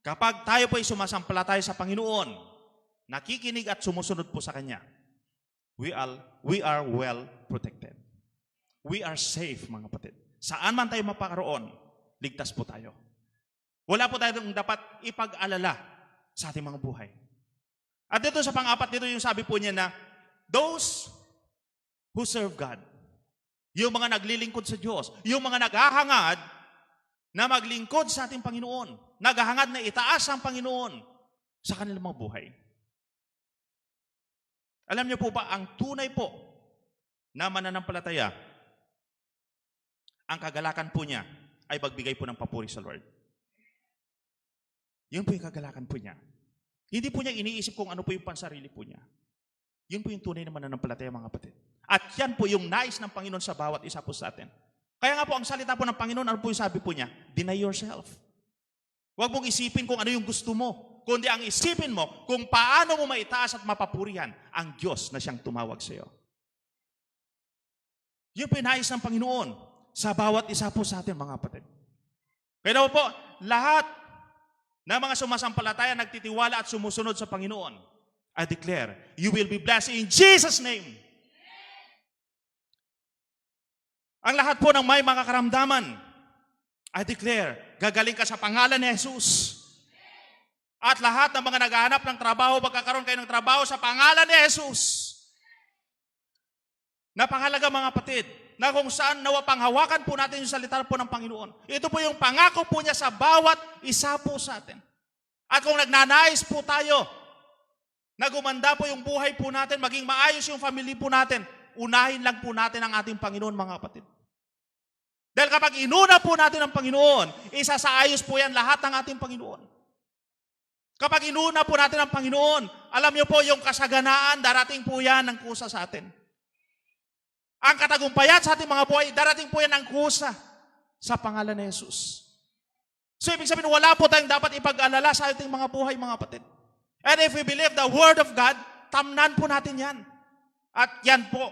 kapag tayo po ay sumasampalataya sa Panginoon, nakikinig at sumusunod po sa Kanya, we are well protected. we are safe, mga kapatid. Saan man tayo mapakaroon, ligtas po tayo. Wala po tayong dapat ipag-alala sa ating mga buhay. At dito sa pang-apat, dito yung sabi po niya na, those who serve God, yung mga naglilingkod sa Diyos, yung mga naghahangad na maglingkod sa ating Panginoon, naghahangad na itaas ang Panginoon sa kanilang mga buhay. Alam niyo po ba, ang tunay po na mananampalataya, ang kagalakan po niya ay magbigay po ng papuri sa Lord. Yun po yung kagalakan po niya. Hindi po niya iniisip kung ano po yung pansarili po niya. Yun po yung tunay na mananampalataya, mga kapatid. At yan po yung nais ng Panginoon sa bawat isa po sa atin. Kaya nga po, ang salita po ng Panginoon, ano po yung sabi po niya? Deny yourself. Huwag mong isipin kung ano yung gusto mo, kundi ang isipin mo kung paano mo maitaas at mapapurihan ang Diyos na siyang tumawag sa iyo. Yun po yung nais ng Panginoon sa bawat isa po sa atin, mga kapatid. Kaya po, lahat na mga sumasampalataya, nagtitiwala at sumusunod sa Panginoon, I declare, you will be blessed in Jesus' name. Ang lahat po ng may mga karamdaman, I declare, gagaling ka sa pangalan ni Jesus. At lahat ng mga naghahanap ng trabaho, magkakaroon kayo ng trabaho sa pangalan ni Jesus. Napakahalaga, mga kapatid, na kung saan panghawakan po natin yung salita po ng Panginoon. Ito po yung pangako po niya sa bawat isa po sa atin. At kung nagnanais po tayo, na gumanda po yung buhay po natin, maging maayos yung family po natin, unahin lang po natin ang ating Panginoon, mga kapatid. Dahil kapag inuna po natin ang Panginoon, isasaayos po yan lahat ng ating Panginoon. Kapag inuna po natin ang Panginoon, alam niyo po yung kasaganaan, darating po yan ng kusa sa atin. Ang katagumpayan sa ating mga buhay, darating po yan ng kusa sa pangalan ni Jesus. So ibig sabihin, wala po tayong dapat ipag-alala sa ating mga buhay, mga kapatid. And if we believe the Word of God, tamnan po natin yan. At yan po.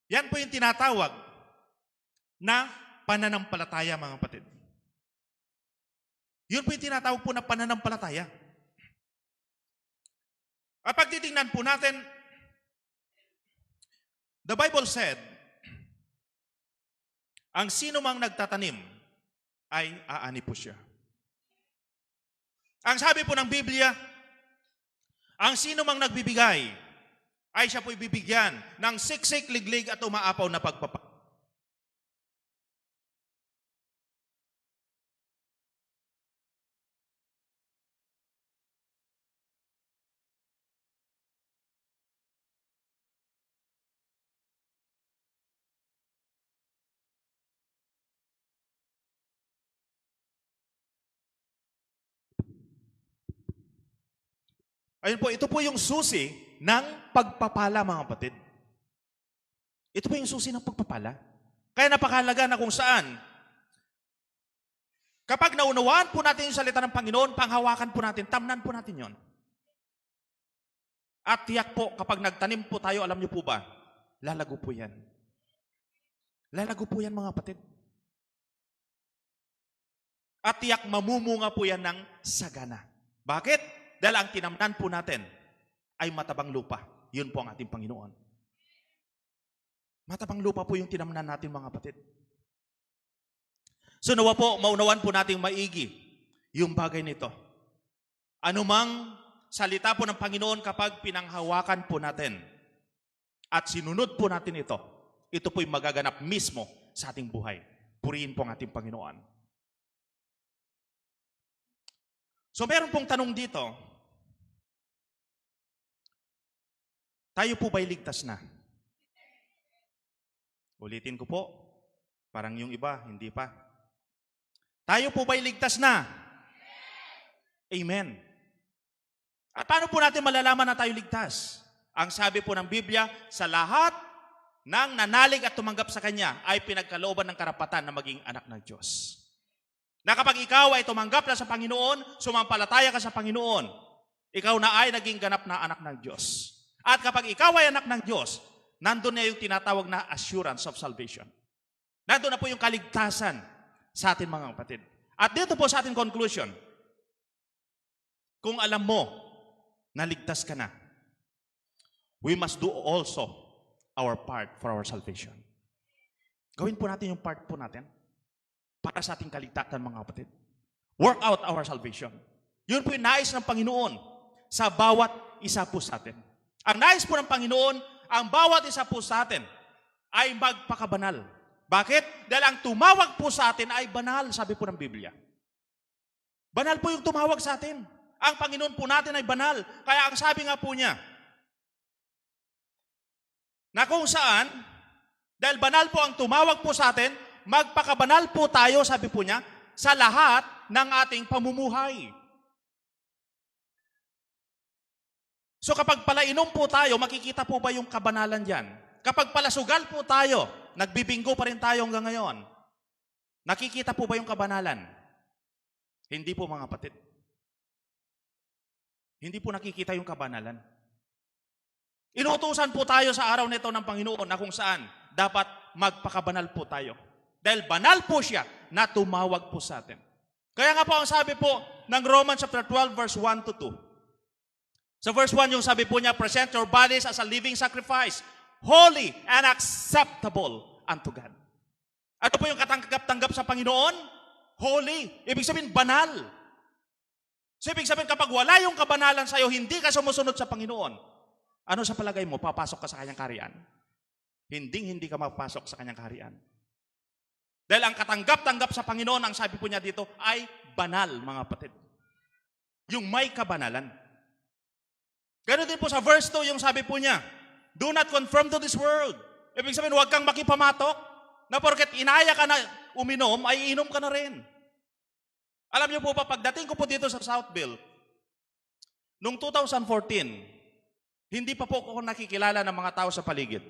Yan po yung tinatawag na pananampalataya, mga kapatid. Yun po yung tinatawag po na pananampalataya. At pag titingnan po natin, the Bible said, ang sino mang nagtatanim ay aani po siya. Ang sabi po ng Biblia, ang sino mang nagbibigay ay siya po'y bibigyan ng siksik, liglig at umaapaw na pagpapala. Ayun po, ito po yung susi ng pagpapala, mga kapatid. Ito po yung susi ng pagpapala. Kaya napakahalaga na kung saan, kapag naunawaan po natin yung salita ng Panginoon, panghawakan po natin, tamnan po natin yon. At tiyak po, kapag nagtanim po tayo, alam niyo po ba, lalago po yan. Lalago po yan, mga kapatid. At tiyak mamumunga po yan ng sagana. Bakit? Dahil ang tinamnan po natin ay matabang lupa. Yun po ang ating Panginoon. Matabang lupa po yung tinamnan natin, mga kapatid. So nawa po, maunawan po nating maigi yung bagay nito. Anumang salita po ng Panginoon kapag pinanghawakan po natin at sinunod po natin ito po'y magaganap mismo sa ating buhay. Purihin po ang ating Panginoon. So meron pong tanong dito, tayo po ba'y ligtas na? Ulitin ko po, parang yung iba, hindi pa. Tayo po ba'y ligtas na? Amen. At paano po natin malalaman na tayo ligtas? Ang sabi po ng Biblia, sa lahat ng nanalig at tumanggap sa Kanya ay pinagkalooban ng karapatan na maging anak ng Diyos. Na kapag ikaw ay tumanggap na sa Panginoon, sumampalataya ka sa Panginoon, ikaw na ay naging ganap na anak ng Diyos. At kapag ikaw ay anak ng Diyos, nandun na yung tinatawag na assurance of salvation. Nandun na po yung kaligtasan sa atin mga kapatid. At dito po sa ating conclusion, kung alam mo na ligtas ka na, we must do also our part for our salvation. Gawin po natin yung part po natin para sa ating kaligtasan mga kapatid. Work out our salvation. Yun po yung nais ng Panginoon sa bawat isa po sa atin. Ang nais po ng Panginoon, ang bawat isa po sa atin ay magpakabanal. Bakit? Dahil ang tumawag po sa atin ay banal, sabi po ng Biblia. Banal po yung tumawag sa atin. Ang Panginoon po natin ay banal. Kaya ang sabi nga po niya, na kung saan, dahil banal po ang tumawag po sa atin, magpakabanal po tayo, sabi po niya, sa lahat ng ating pamumuhay. So kapag palainom po tayo, makikita po ba yung kabanalan dyan? Kapag palasugal po tayo, nagbibinggo pa rin tayo hanggang ngayon, nakikita po ba yung kabanalan? Hindi po mga kapatid. Hindi po nakikita yung kabanalan. Inuutusan po tayo sa araw nito ng Panginoon na kung saan dapat magpakabanal po tayo. Dahil banal po siya na tumawag po sa atin. Kaya nga po ang sabi po ng Romans chapter 12 verse 1 to 2. Sa verse 1 yung sabi po niya, present your bodies as a living sacrifice, holy and acceptable unto God. Ano po yung katanggap-tanggap sa Panginoon? Holy. Ibig sabihin, banal. So ibig sabihin, kapag wala yung kabanalan sa'yo, hindi ka sumusunod sa Panginoon. Ano sa palagay mo? Papasok ka sa kanyang kaharian? Hindi ka mapasok sa kanyang kaharian. Dahil ang katanggap-tanggap sa Panginoon, ang sabi po niya dito, ay banal, mga kapatid. Yung may kabanalan. Ganoon din po sa verse 2, yung sabi po niya, do not conform to this world. Ibig sabihin, huwag kang makipamatok, na porket inaya ka na uminom, ay inom ka na rin. Alam niyo po pa, pagdating ko po dito sa Southville, noong 2014, hindi pa po ako nakikilala ng mga tao sa paligid.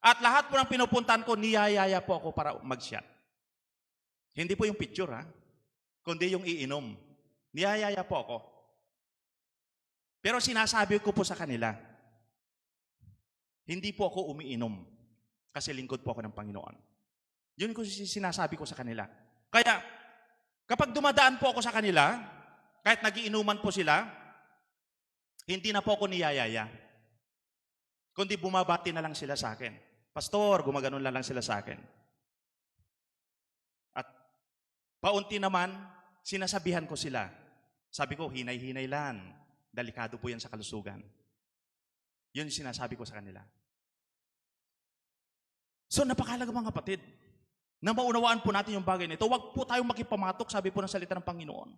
At lahat po ng pinupuntahan ko, niyayaya po ako para mag-shot. Hindi po yung picture, ha? Kundi yung iinom. Niyayaya po ako. Pero sinasabi ko po sa kanila, hindi po ako umiinom kasi lingkod po ako ng Panginoon. Yun ko sinasabi ko sa kanila. Kaya, kapag dumadaan po ako sa kanila, kahit nagiinuman po sila, hindi na po ako niyayaya. Kundi bumabati na lang sila sa akin. Pastor, gumaganon lang sila sa akin. At paunti naman, sinasabihan ko sila. Sabi ko, hinay-hinay lang. Delikado po yan sa kalusugan. Yun yung sinasabi ko sa kanila. So napakahalaga mga kapatid, na maunawaan po natin yung bagay nito. Huwag po tayong makipamatok, sabi po ng salita ng Panginoon.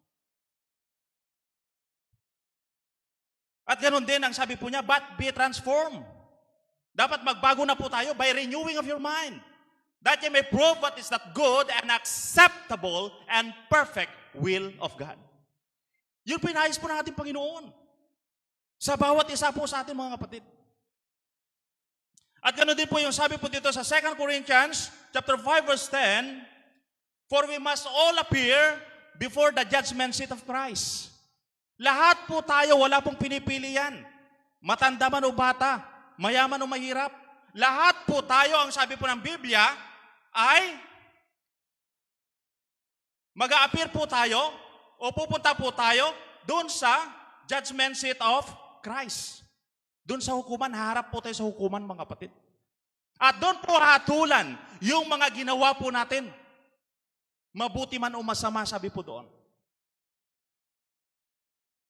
At ganoon din ang sabi po niya, but be transformed. Dapat magbago na po tayo by renewing of your mind. That you may prove what is that good and acceptable and perfect will of God. Yun po inayos po ng ating Panginoon. Sa bawat isa po sa ating mga kapatid. At ganoon din po yung sabi po dito sa 2 Corinthians chapter 5 verse 10, for we must all appear before the judgment seat of Christ. Lahat po tayo, wala pong pinipili yan. Matanda man o bata, mayaman o mahirap. Lahat po tayo, ang sabi po ng Biblia, ay mag-a-appear po tayo o pupunta po tayo doon sa judgment seat of Christ. Doon sa hukuman, harap po tayo sa hukuman mga kapatid. At doon po hatulan yung mga ginawa po natin. Mabuti man o masama, sabi po doon.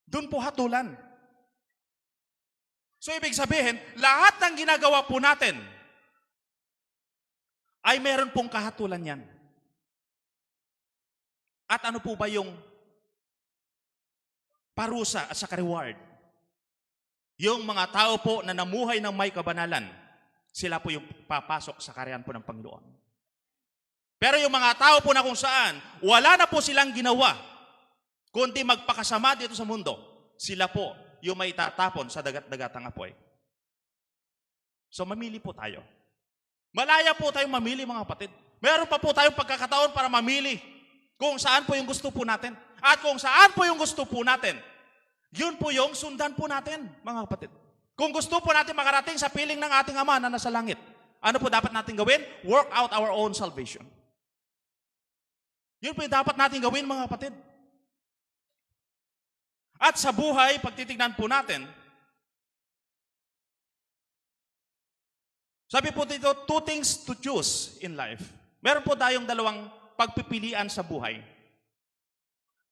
Doon po hatulan. So ibig sabihin, lahat ng ginagawa po natin ay meron pong kahatulan yan. At ano po ba yung parusa at saka reward? Yung mga tao po na namuhay ng may kabanalan, sila po yung papasok sa kaharian po ng Panginoon. Pero yung mga tao po na kung saan, wala na po silang ginawa, kundi magpakasama dito sa mundo, sila po yung may tatapon sa dagat-dagatang apoy. So mamili po tayo. Malaya po tayong mamili mga kapatid. Meron pa po tayong pagkakataon para mamili kung saan po yung gusto po natin. At kung saan po yung gusto po natin, yun po yung sundan po natin mga kapatid. Kung gusto po natin makarating sa piling ng ating Ama na nasa langit, Ano po dapat natin gawin? Work out our own salvation. Yun po yung dapat natin gawin, mga kapatid. At sa buhay, pagtitignan po natin, sabi po dito, two things to choose in life. Meron po tayong dalawang pagpipilian sa buhay.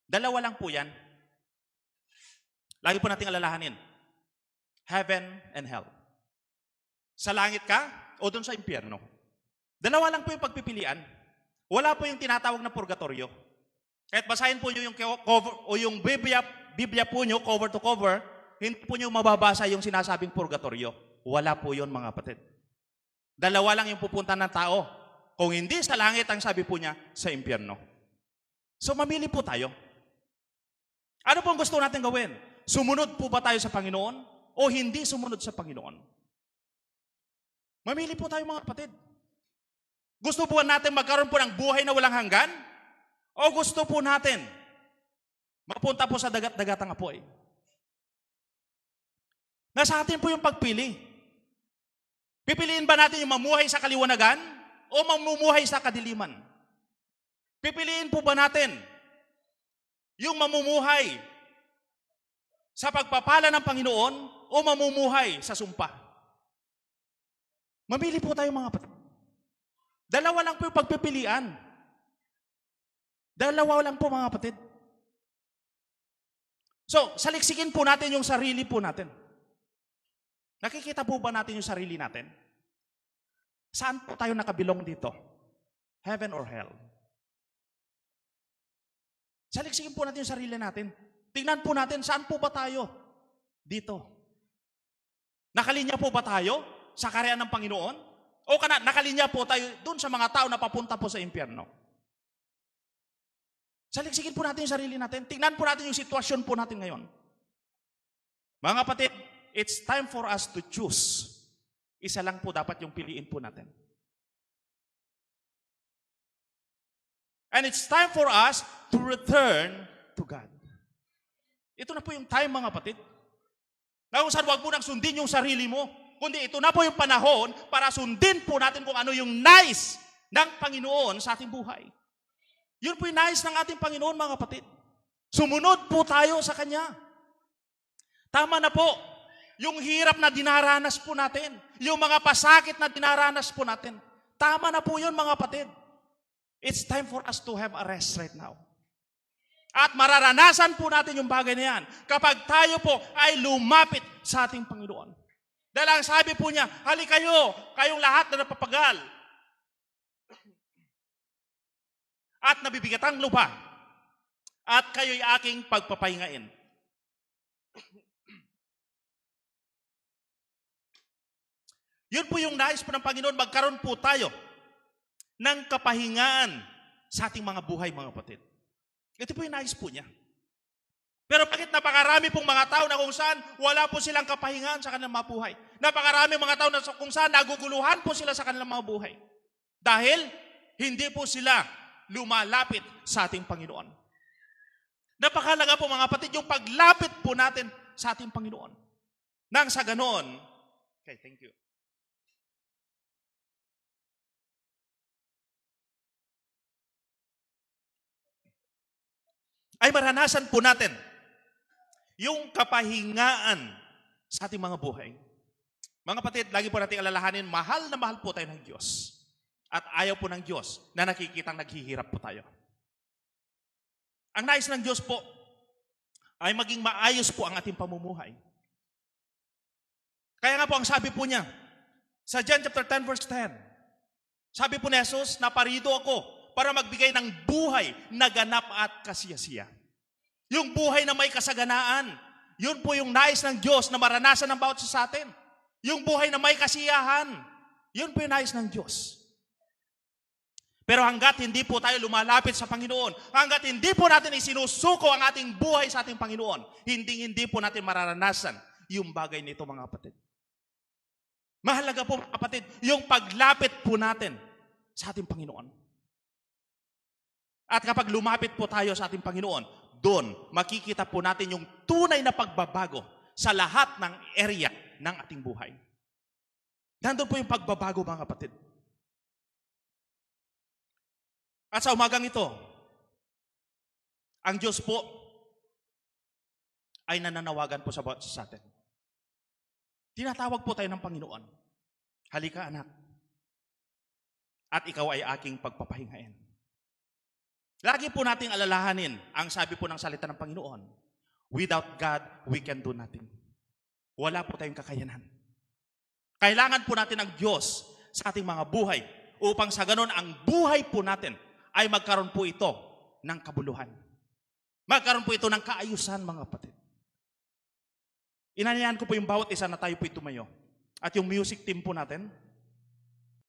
Dalawa lang po yan. Lagi po nating alalahanin. Heaven and hell. Sa langit ka o doon sa impyerno. Dalawa lang po yung pagpipilian. Wala po yung tinatawag na purgatorio. Kahit basahin po nyo yung cover, o yung Biblia po nyo, cover to cover, hindi po nyo mababasa yung sinasabing purgatorio. Wala po yun, mga kapatid. Dalawa lang yung pupunta ng tao. Kung hindi sa langit, ang sabi po niya, sa impyerno. So mamili po tayo. Ano pong gusto natin gawin? Sumunod po ba tayo sa Panginoon o hindi sumunod sa Panginoon? Mamili po tayo, mga kapatid. Gusto po natin magkaroon po ng buhay na walang hanggan? O gusto po natin mapunta po sa dagat-dagatang apoy? Nasa atin po yung pagpili. Pipiliin ba natin yung mamuhay sa kaliwanagan o mamumuhay sa kadiliman? Pipiliin po ba natin yung mamumuhay sa pagpapala ng Panginoon o mamumuhay sa sumpa? Mamili po tayo, mga kapatid. Dalawa lang po yung pagpipilian. Dalawa lang po, mga kapatid. So, saliksikin po natin yung sarili po natin. Nakikita po ba natin yung sarili natin? Saan po tayo nakabilong dito? Heaven or hell? Saliksikin po natin yung sarili natin. Tingnan po natin, saan po ba tayo? Dito. Nakalinya po ba tayo sa kaharian ng Panginoon? O nakalinya po tayo dun sa mga tao na papunta po sa impyerno? Saliksikin po natin yung sarili natin. Tingnan po natin yung sitwasyon po natin ngayon. Mga kapatid, it's time for us to choose. Isa lang po dapat yung piliin po natin. And it's time for us to return to God. Ito na po yung time, mga kapatid. Na kung saan wag po nang sundin yung sarili mo, kundi ito na po yung panahon para sundin po natin kung ano yung nais ng Panginoon sa ating buhay. Yun po yung nais ng ating Panginoon, mga kapatid. Sumunod po tayo sa Kanya. Tama na po. Yung hirap na dinaranas po natin. Yung mga pasakit na dinaranas po natin. Tama na po yun, mga kapatid. It's time for us to have a rest right now. At mararanasan po natin yung bagay na yan kapag tayo po ay lumapit sa ating Panginoon. Dahil ang sabi po niya, hali kayo, kayong lahat na napapagal at nabibigatang lupa at kayo'y aking pagpapahingain. Yun po yung nais po ng Panginoon, magkaroon po tayo ng kapahingaan sa ating mga buhay, mga kapatid. Ito po yung nais po niya. Pero bakit napakarami pong mga tao na kung saan wala po silang kapahingaan sa kanilang mga buhay? Napakarami mga tao na kung saan naguguluhan po sila sa kanilang mga buhay. Dahil hindi po sila lumalapit sa ating Panginoon. Napakalaga po, mga kapatid, yung paglapit po natin sa ating Panginoon. Nang sa ganon, okay, thank you. Ay maranasan po natin yung kapahingaan sa ating mga buhay. Mga kapatid, lagi po natin alalahanin, mahal na mahal po tayo ng Diyos. At ayaw po ng Diyos na nakikitang naghihirap po tayo. Ang nais ng Diyos po ay maging maayos po ang ating pamumuhay. Kaya nga po ang sabi po niya, sa John chapter 10 verse 10, sabi po ni Jesus, naparito ako para magbigay ng buhay na ganap at kasiyasiya. Yung buhay na may kasaganaan, yun po yung nais ng Diyos na maranasan ng bawat isa sa atin. Yung buhay na may kasiyahan, yun po yung nais ng Diyos. Pero hanggat hindi po tayo lumalapit sa Panginoon, hanggat hindi po natin isinusuko ang ating buhay sa ating Panginoon, hindi po natin mararanasan yung bagay nito, mga kapatid. Mahalaga po, mga kapatid, yung paglapit po natin sa ating Panginoon. At kapag lumapit po tayo sa ating Panginoon, doon makikita po natin yung tunay na pagbabago sa lahat ng area ng ating buhay. Nandun po yung pagbabago, mga kapatid. At sa umagang ito, ang Diyos po ay nananawagan po sa bawat isa sa atin. Tinatawag po tayo ng Panginoon. Halika, anak. At ikaw ay aking pagpapahingain. Lagi po nating alalahanin ang sabi po ng salita ng Panginoon. Without God, we can do nothing. Wala po tayong kakayanan. Kailangan po natin ang Diyos sa ating mga buhay upang sa ganon ang buhay po natin ay magkaroon po ito ng kabuluhan. Magkaroon po ito ng kaayusan, mga kapatid. Inanyayahan ko po yung bawat isa na tayo po tumayo. At yung music team po natin,